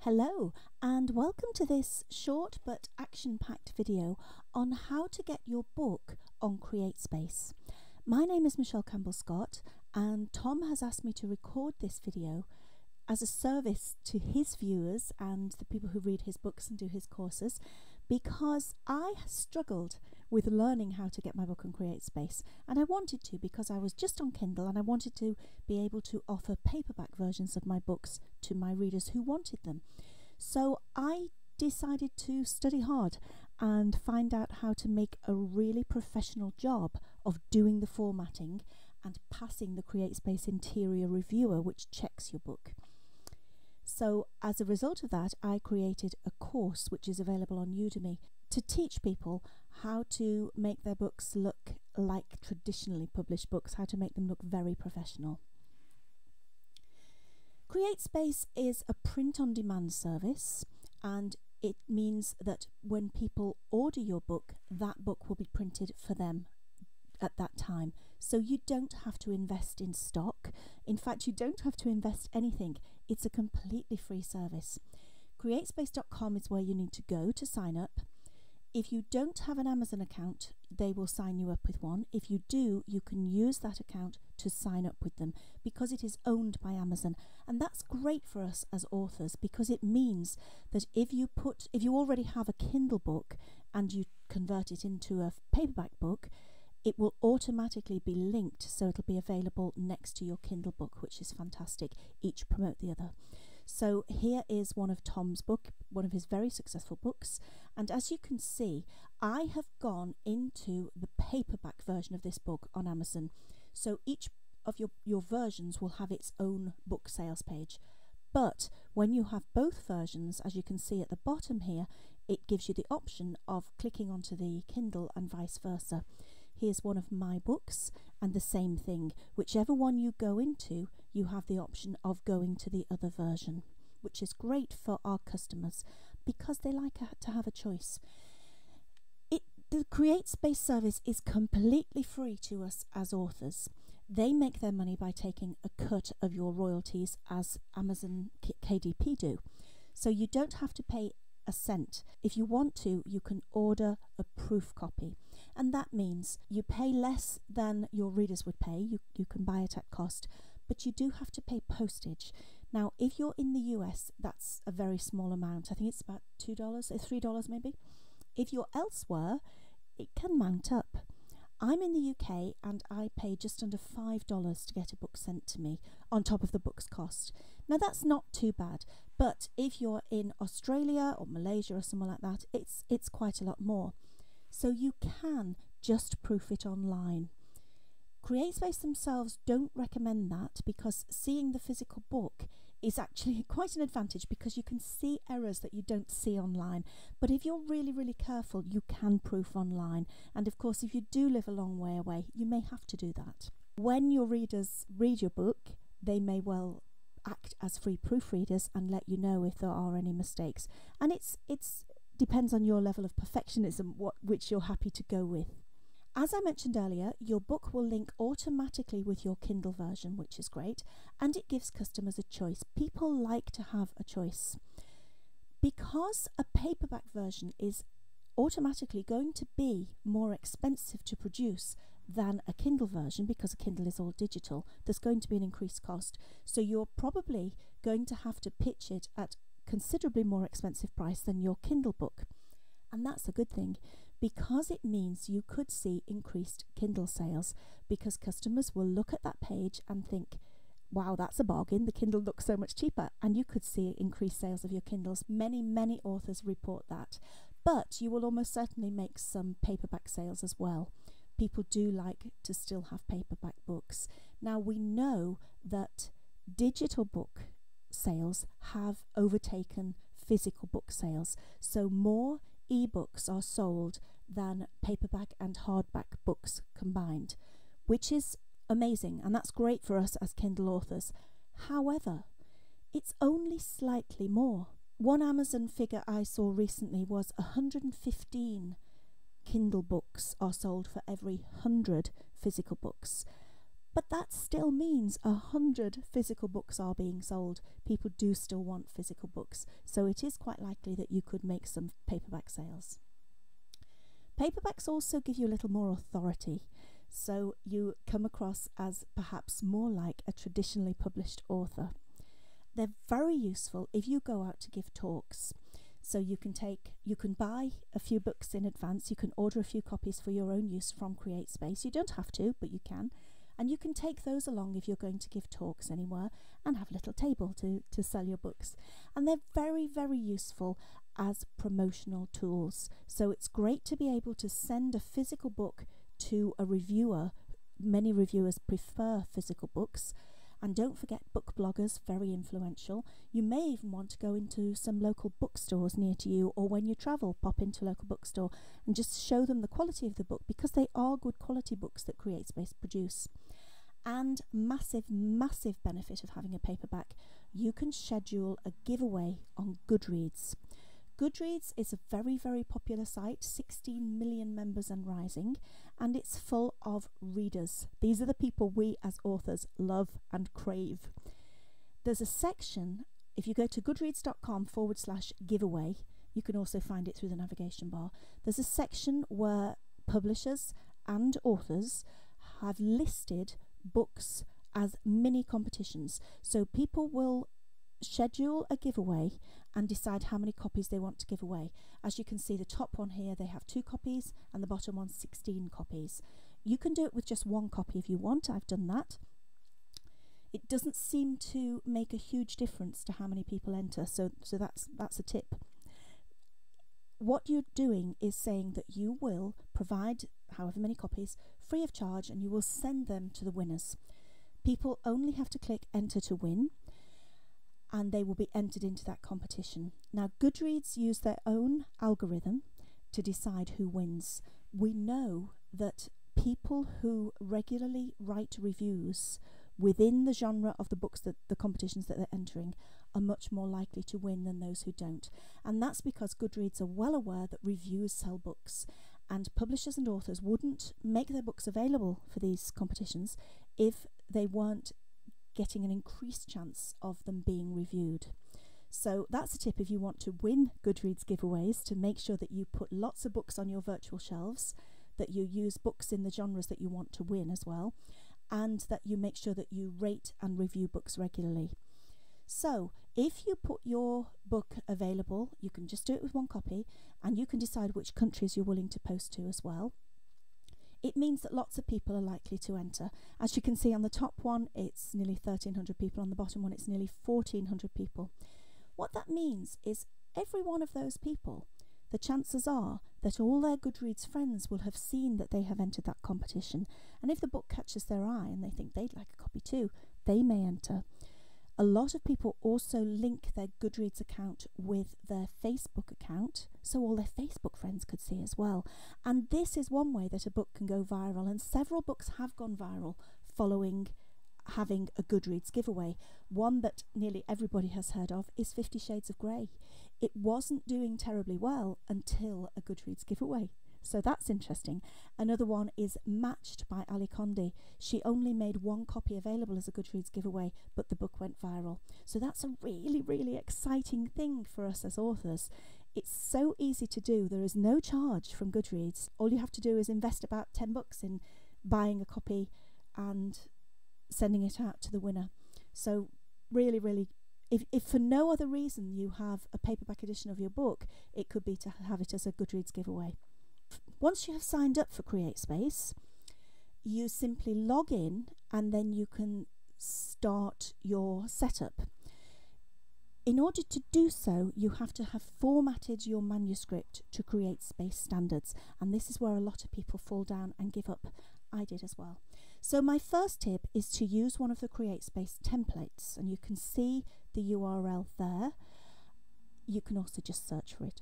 Hello and welcome to this short but action-packed video on how to get your book on CreateSpace. My name is Michelle Campbell Scott and Tom has asked me to record this video as a service to his viewers and the people who read his books and do his courses, because I struggled with learning how to get my book on CreateSpace, and I wanted to because I was just on Kindle and I wanted to be able to offer paperback versions of my books to my readers who wanted them. So I decided to study hard and find out how to make a really professional job of doing the formatting and passing the CreateSpace interior reviewer, which checks your book. So as a result of that, I created a course which is available on Udemy to teach people how to make their books look like traditionally published books, how to make them look very professional. CreateSpace is a print-on-demand service, and it means that when people order your book, that book will be printed for them at that time. So you don't have to invest in stock. In fact, you don't have to invest anything. It's a completely free service. CreateSpace.com is where you need to go to sign up. If you don't have an Amazon account, they will sign you up with one. If you do, you can use that account to sign up with them because it is owned by Amazon. And that's great for us as authors because it means that if you already have a Kindle book and you convert it into a paperback book, it will automatically be linked, so it'll be available next to your Kindle book, which is fantastic. Each promote the other. So here is one of Tom's book, one of his very successful books. And as you can see, I have gone into the paperback version of this book on Amazon. So each of your versions will have its own book sales page. But when you have both versions, as you can see at the bottom here, it gives you the option of clicking onto the Kindle and vice versa. Here's one of my books, and the same thing. Whichever one you go into, you have the option of going to the other version, which is great for our customers because they like to have a choice. The CreateSpace service is completely free to us as authors. They make their money by taking a cut of your royalties, as Amazon KDP do. So you don't have to pay a cent. If you want to, you can order a proof copy. And that means you pay less than your readers would pay. You can buy it at cost, but you do have to pay postage. Now, if you're in the US, that's a very small amount. I think it's about $2, $3 maybe. If you're elsewhere, it can mount up. I'm in the UK and I pay just under $5 to get a book sent to me on top of the book's cost. Now that's not too bad, but if you're in Australia or Malaysia or somewhere like that, it's quite a lot more. So you can just proof it online. CreateSpace themselves don't recommend that because seeing the physical book is actually quite an advantage because you can see errors that you don't see online. But if you're really, really careful, you can proof online. And of course, if you do live a long way away, you may have to do that. When your readers read your book, they may well act as free proofreaders and let you know if there are any mistakes. And it's depends on your level of perfectionism, which you're happy to go with. As I mentioned earlier, your book will link automatically with your Kindle version, which is great, and it gives customers a choice. People like to have a choice. Because a paperback version is automatically going to be more expensive to produce than a Kindle version, because a Kindle is all digital, there's going to be an increased cost. So you're probably going to have to pitch it at considerably more expensive price than your Kindle book. And that's a good thing, because it means you could see increased Kindle sales, because customers will look at that page and think, wow, that's a bargain, the Kindle looks so much cheaper, and you could see increased sales of your Kindles. Many authors report that. But you will almost certainly make some paperback sales as well. People do like to still have paperback books. Now we know that digital book sales have overtaken physical book sales, so more ebooks are sold than paperback and hardback books combined, which is amazing, and that's great for us as Kindle authors. However, it's only slightly more. One Amazon figure I saw recently was 115 Kindle books are sold for every 100 physical books. But that still means 100 physical books are being sold. People do still want physical books, so it is quite likely that you could make some paperback sales. Paperbacks also give you a little more authority, so you come across as perhaps more like a traditionally published author. They're very useful if you go out to give talks. So you can buy a few books in advance, you can order a few copies for your own use from CreateSpace. You don't have to, but you can. And you can take those along if you're going to give talks anywhere and have a little table to sell your books. And they're very, very useful as promotional tools. So it's great to be able to send a physical book to a reviewer. Many reviewers prefer physical books. And don't forget book bloggers, very influential. You may even want to go into some local bookstores near to you, or when you travel, pop into a local bookstore and just show them the quality of the book, because they are good quality books that CreateSpace produce. And massive, massive benefit of having a paperback, you can schedule a giveaway on Goodreads. Goodreads is a very, very popular site, 16 million members and rising, and it's full of readers. These are the people we as authors love and crave. There's a section, if you go to goodreads.com/giveaway, you can also find it through the navigation bar. There's a section where publishers and authors have listed books as mini competitions. So people will schedule a giveaway and decide how many copies they want to give away. As you can see, the top one here, they have 2 copies, and the bottom one 16 copies. You can do it with just 1 copy if you want. I've done that. It doesn't seem to make a huge difference to how many people enter, so that's a tip. What you're doing is saying that you will provide however many copies free of charge, and you will send them to the winners. People only have to click enter to win, and they will be entered into that competition. Now, Goodreads use their own algorithm to decide who wins. We know that people who regularly write reviews within the genre of the books, that the competitions that they're entering, are much more likely to win than those who don't. And that's because Goodreads are well aware that reviews sell books, and publishers and authors wouldn't make their books available for these competitions if they weren't getting an increased chance of them being reviewed. So that's a tip if you want to win Goodreads giveaways, to make sure that you put lots of books on your virtual shelves, that you use books in the genres that you want to win as well, and that you make sure that you rate and review books regularly. So if you put your book available, you can just do it with 1 copy, and you can decide which countries you're willing to post to as well. It means that lots of people are likely to enter. As you can see on the top one, it's nearly 1,300 people. On the bottom one, it's nearly 1,400 people. What that means is every one of those people, the chances are that all their Goodreads friends will have seen that they have entered that competition. And if the book catches their eye and they think they'd like a copy too, they may enter. A lot of people also link their Goodreads account with their Facebook account, so all their Facebook friends could see as well. And this is one way that a book can go viral, and several books have gone viral following having a Goodreads giveaway. One that nearly everybody has heard of is 50 Shades of Grey. It wasn't doing terribly well until a Goodreads giveaway. So that's interesting. Another one is Matched by Ali Condé. She only made 1 copy available as a Goodreads giveaway, but the book went viral. So that's a really, really exciting thing for us as authors. It's so easy to do. There is no charge from Goodreads. All you have to do is invest about $10 in buying a copy and sending it out to the winner. So really, really, if for no other reason you have a paperback edition of your book, it could be to have it as a Goodreads giveaway. Once you have signed up for CreateSpace, you simply log in and then you can start your setup. In order to do so, you have to have formatted your manuscript to CreateSpace standards, and this is where a lot of people fall down and give up. I did as well. So my first tip is to use one of the CreateSpace templates, and you can see the URL there. You can also just search for it.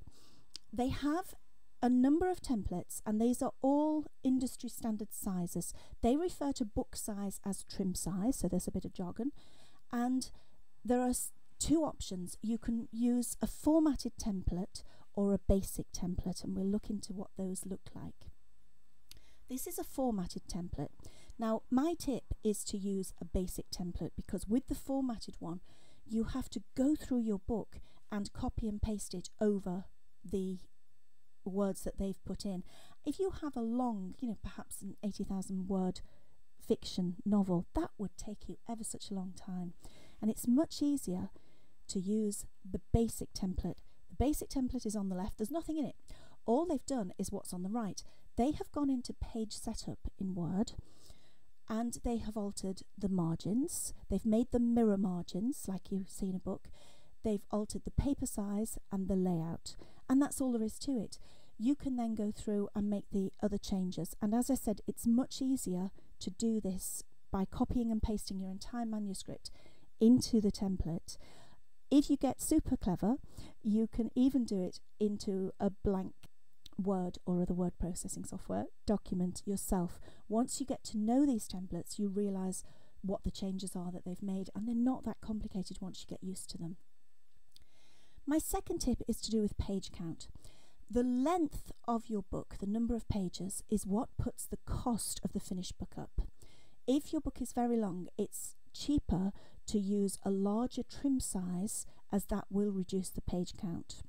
They have a number of templates, and these are all industry standard sizes. They refer to book size as trim size, so there's a bit of jargon. And there are 2 options. You can use a formatted template or a basic template, and we'll look into what those look like. This is a formatted template. Now, my tip is to use a basic template, because with the formatted one, you have to go through your book and copy and paste it over the words that they've put in. If you have a long, perhaps an 80,000 word fiction novel, that would take you ever such a long time. And it's much easier to use the basic template. The basic template is on the left. There's nothing in it. All they've done is what's on the right. They have gone into page setup in Word, and they have altered the margins. They've made them mirror margins like you see in a book. They've altered the paper size and the layout, and that's all there is to it. You can then go through and make the other changes, and as I said, it's much easier to do this by copying and pasting your entire manuscript into the template. If you get super clever, you can even do it into a blank Word or other word processing software document yourself. Once you get to know these templates, you realise what the changes are that they've made, and they're not that complicated once you get used to them. My second tip is to do with page count. The length of your book, the number of pages, is what puts the cost of the finished book up. If your book is very long, it's cheaper to use a larger trim size, as that will reduce the page count.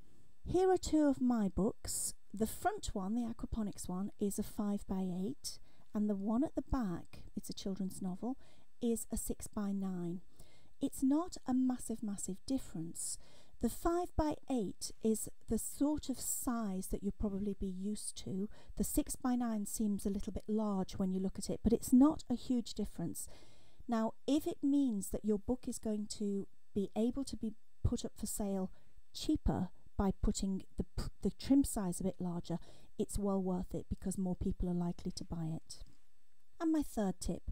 Here are two of my books. The front one, the aquaponics one, is a 5x8, and the one at the back, it's a children's novel, is a 6x9. It's not a massive difference. The 5x8 is the sort of size that you'll probably be used to. The 6x9 seems a little bit large when you look at it, but it's not a huge difference. Now, if it means that your book is going to be able to be put up for sale cheaper by putting the trim size a bit larger, it's well worth it, because more people are likely to buy it. And my third tip,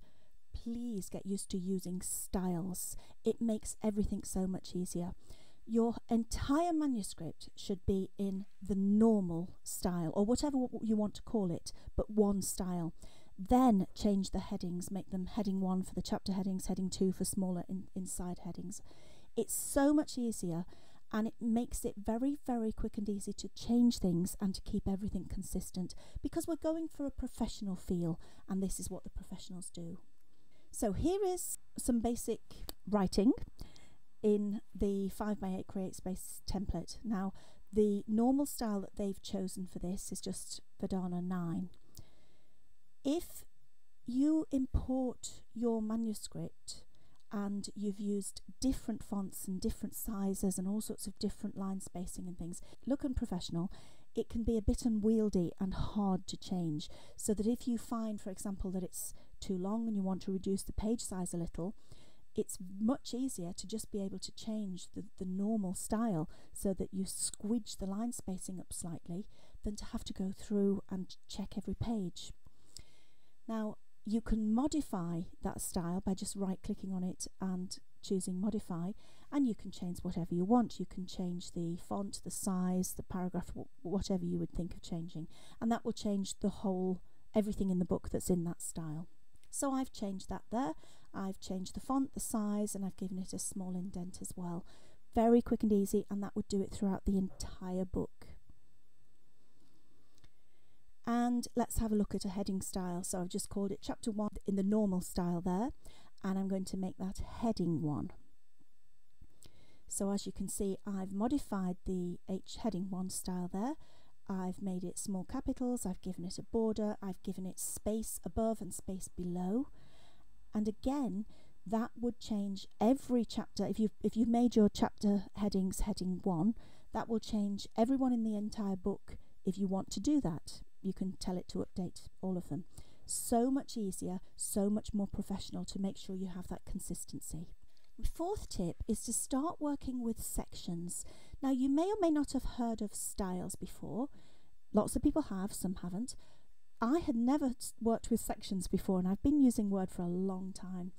please get used to using styles. It makes everything so much easier. Your entire manuscript should be in the normal style, or whatever you want to call it, but one style. Then change the headings, make them heading 1 for the chapter headings, heading 2 for smaller inside headings. It's so much easier, and it makes it very quick and easy to change things and to keep everything consistent, because we're going for a professional feel, and this is what the professionals do. So here is some basic writing in the 5x8 CreateSpace template. Now, the normal style that they've chosen for this is just Verdana 9. If you import your manuscript and you've used different fonts and different sizes and all sorts of different line spacing and things, look unprofessional, it can be a bit unwieldy and hard to change. So that if you find, for example, that it's too long and you want to reduce the page size a little, it's much easier to just be able to change the normal style so that you squidge the line spacing up slightly, than to have to go through and check every page. Now, you can modify that style by just right-clicking on it and choosing Modify, and you can change whatever you want. You can change the font, the size, the paragraph, whatever you would think of changing, and that will change everything in the book that's in that style. So I've changed that there. I've changed the font, the size, and I've given it a small indent as well. Very quick and easy, and that would do it throughout the entire book. And let's have a look at a heading style. So I've just called it Chapter 1 in the normal style there, and I'm going to make that heading 1. So as you can see, I've modified the heading 1 style there. I've made it small capitals, I've given it a border, I've given it space above and space below. And again, that would change every chapter. If you've made your chapter headings heading 1, that will change everyone in the entire book if you want to do that. You can tell it to update all of them. So much easier, so much more professional, to make sure you have that consistency. The fourth tip is to start working with sections. Now, you may or may not have heard of styles before. Lots of people have, some haven't. I had never worked with sections before, and I've been using Word for a long time.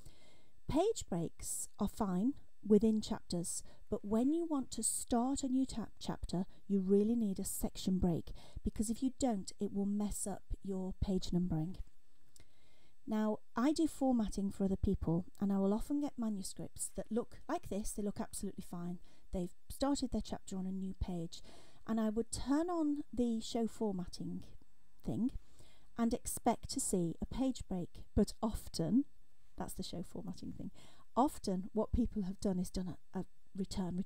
Page breaks are fine within chapters, but when you want to start a new chapter, you really need a section break, because if you don't, it will mess up your page numbering. Now, I do formatting for other people, and I will often get manuscripts that look like this. They look absolutely fine. They've started their chapter on a new page, and I would turn on the show formatting thing, and expect to see a page break. But often, that's the show formatting thing, often what people have done is done a return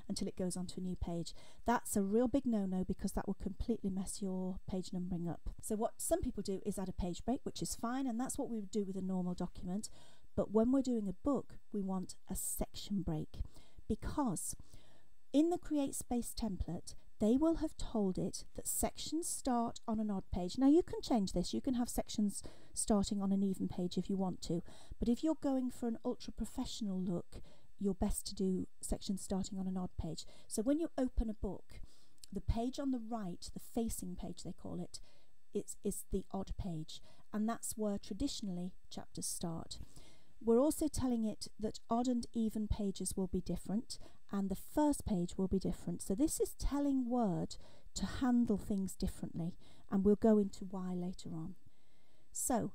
until it goes onto a new page. That's a real big no-no, because that will completely mess your page numbering up. So what some people do is add a page break, which is fine, and that's what we would do with a normal document. But when we're doing a book, we want a section break, because in the CreateSpace template, they will have told it that sections start on an odd page. Now you can change this, you can have sections starting on an even page if you want to, but if you're going for an ultra professional look, you're best to do sections starting on an odd page. So when you open a book, the page on the right, the facing page they call it, is the odd page, and that's where traditionally chapters start. We're also telling it that odd and even pages will be different, and the first page will be different. So this is telling Word to handle things differently, and we'll go into why later on. So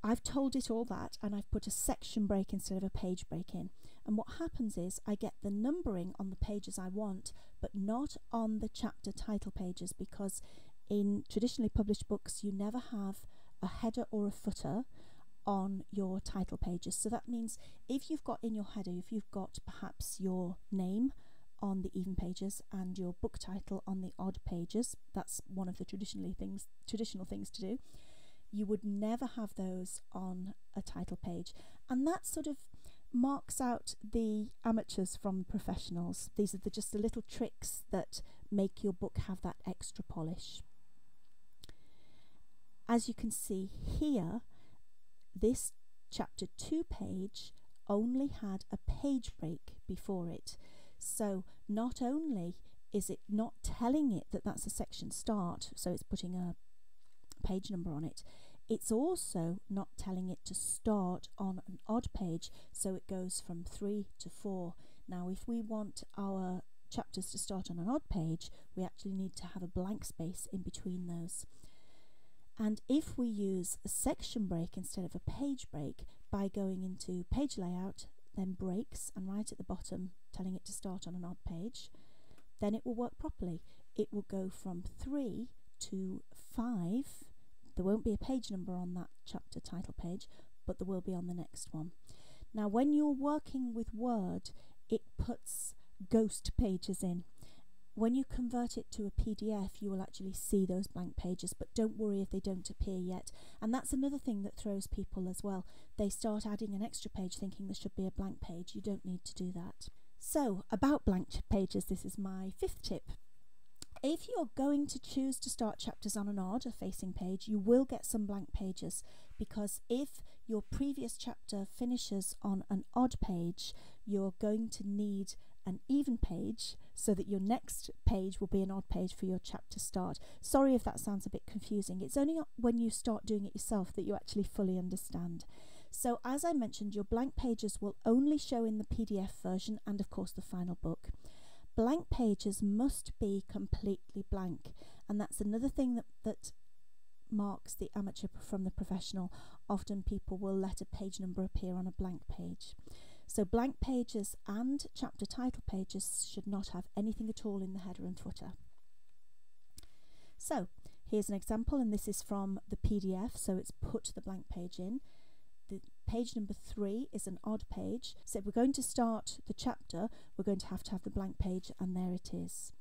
I've told it all that, and I've put a section break instead of a page break in. And what happens is I get the numbering on the pages I want, but not on the chapter title pages, because in traditionally published books, you never have a header or a footer on your title pages. So that means if you've got in your header, if you've got perhaps your name on the even pages and your book title on the odd pages, that's one of the traditional things to do, you would never have those on a title page. And that sort of marks out the amateurs from the professionals. These are just the little tricks that make your book have that extra polish. As you can see here, this chapter 2 page only had a page break before it. So not only is it not telling it that that's a section start, so it's putting a page number on it, it's also not telling it to start on an odd page, so it goes from 3 to 4. Now if we want our chapters to start on an odd page, we actually need to have a blank space in between those. And if we use a section break instead of a page break by going into page layout, then breaks, and right at the bottom telling it to start on an odd page, then it will work properly. It will go from 3 to 5. There won't be a page number on that chapter title page, but there will be on the next one. Now when you're working with Word, it puts ghost pages in. When you convert it to a PDF, you will actually see those blank pages, but don't worry if they don't appear yet. And that's another thing that throws people as well. They start adding an extra page thinking there should be a blank page. You don't need to do that. So about blank pages, this is my 5th tip. If you're going to choose to start chapters on an odd, a facing page, you will get some blank pages, because if your previous chapter finishes on an odd page, you're going to need an even page so that your next page will be an odd page for your chapter start. Sorry if that sounds a bit confusing. It's only when you start doing it yourself that you actually fully understand. So as I mentioned, your blank pages will only show in the PDF version and of course the final book. Blank pages must be completely blank, and that's another thing that marks the amateur from the professional. Often people will let a page number appear on a blank page. So blank pages and chapter title pages should not have anything at all in the header and footer. So here's an example, and this is from the PDF, so it's put the blank page in. The page number 3 is an odd page, so if we're going to start the chapter, we're going to have the blank page, and there it is.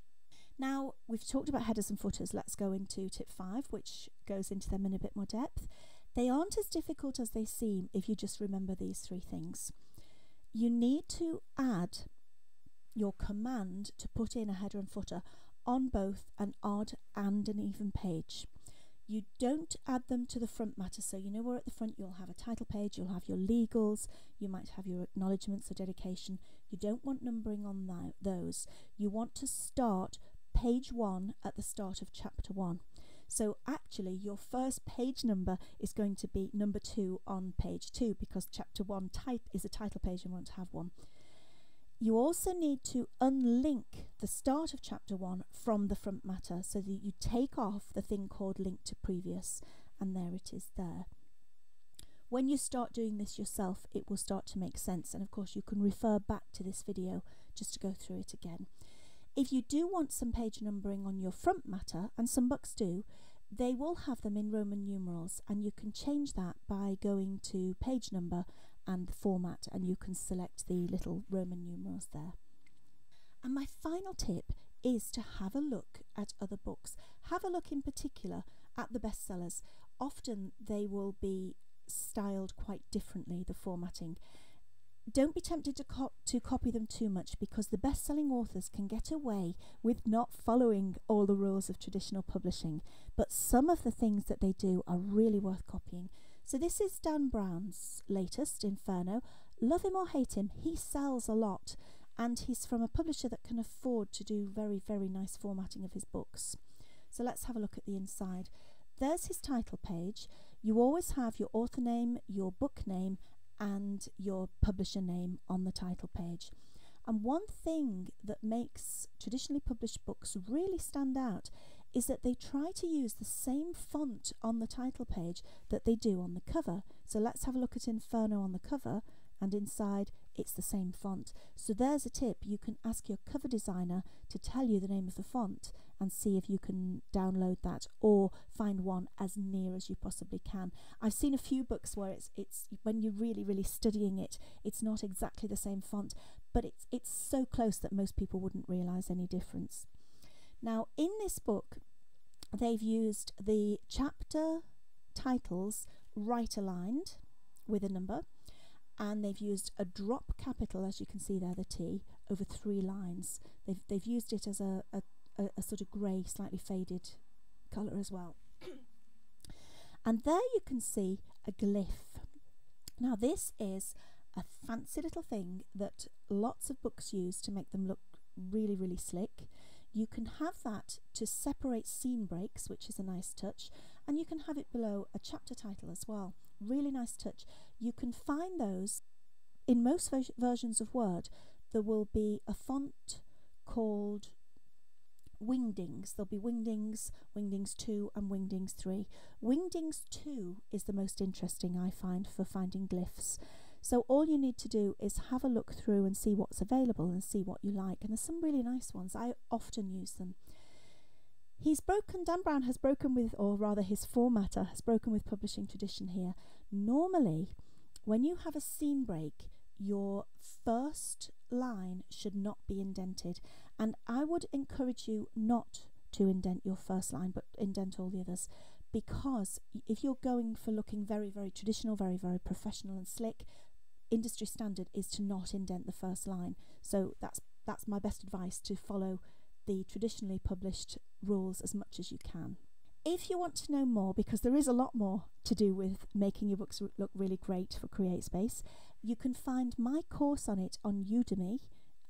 Now we've talked about headers and footers. Let's go into tip 5, which goes into them in a bit more depth. They aren't as difficult as they seem if you just remember these 3 things. You need to add your command to put in a header and footer on both an odd and an even page. You don't add them to the front matter, so you know where at the front you'll have a title page, you'll have your legals, you might have your acknowledgements or dedication. You don't want numbering on those. You want to start page 1 at the start of chapter 1. So actually your first page number is going to be number 2 on page 2, because chapter 1 type is a title page and won't have one. You also need to unlink the start of chapter 1 from the front matter, so that you take off the thing called link to previous, and there it is there. When you start doing this yourself, it will start to make sense, and of course you can refer back to this video just to go through it again. If you do want some page numbering on your front matter, and some books do, they will have them in Roman numerals, and you can change that by going to page number and the format, and you can select the little Roman numerals there. And my final tip is to have a look at other books. Have a look in particular at the bestsellers. Often they will be styled quite differently, the formatting. Don't be tempted to copy them too much, because the best-selling authors can get away with not following all the rules of traditional publishing, but some of the things that they do are really worth copying. So this is Dan Brown's latest, Inferno. Love him or hate him, he sells a lot, and he's from a publisher that can afford to do very, very nice formatting of his books. So let's have a look at the inside. There's his title page. You always have your author name, your book name, and your publisher name on the title page. And one thing that makes traditionally published books really stand out is that they try to use the same font on the title page that they do on the cover. So let's have a look at Inferno on the cover, and inside it's the same font. So there's a tip. You can ask your cover designer to tell you the name of the font and see if you can download that or find one as near as you possibly can. I've seen a few books where it's when you're really studying it, it's not exactly the same font, but it's so close that most people wouldn't realize any difference. Now, in this book, they've used the chapter titles right aligned with a number, and they've used a drop capital, as you can see there, the T, over 3 lines. They've used it as a sort of grey, slightly faded colour as well. And there you can see a glyph. Now this is a fancy little thing that lots of books use to make them look really slick. You can have that to separate scene breaks, which is a nice touch, and you can have it below a chapter title as well. Really nice touch. You can find those in most versions of Word. There will be a font called Wingdings. There'll be Wingdings, Wingdings 2 and Wingdings 3. Wingdings 2 is the most interesting, I find, for finding glyphs. So all you need to do is have a look through and see what's available and see what you like. And there's some really nice ones. I often use them. Dan Brown has broken with, or rather his formatter has broken with publishing tradition here. Normally, when you have a scene break, your first line should not be indented. And I would encourage you not to indent your first line, but indent all the others. Because if you're going for looking very traditional, very professional and slick, industry standard is to not indent the first line. So that's my best advice, to follow the traditionally published rules as much as you can. If you want to know more, because there is a lot more to do with making your books look really great for CreateSpace, you can find my course on it on Udemy,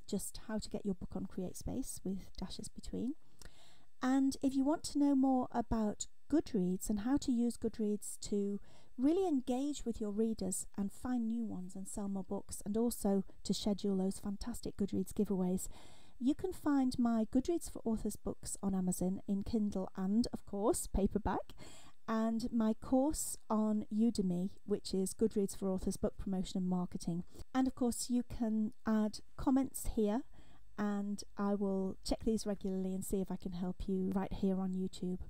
just how to get your book on CreateSpace with dashes between. And if you want to know more about Goodreads and how to use Goodreads to really engage with your readers and find new ones and sell more books, and also to schedule those fantastic Goodreads giveaways, you can find my Goodreads for Authors books on Amazon in Kindle and, of course, paperback, and my course on Udemy, which is Goodreads for Authors Book Promotion and Marketing. And of course, you can add comments here, and I will check these regularly and see if I can help you right here on YouTube.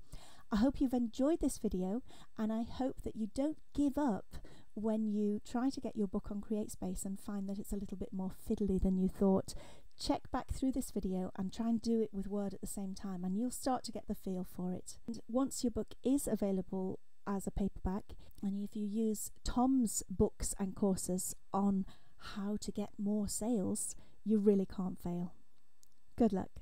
I hope you've enjoyed this video, and I hope that you don't give up when you try to get your book on CreateSpace and find that it's a little bit more fiddly than you thought. Check back through this video and try and do it with Word at the same time, and you'll start to get the feel for it. And once your book is available as a paperback, and if you use Tom's books and courses on how to get more sales, you really can't fail. Good luck.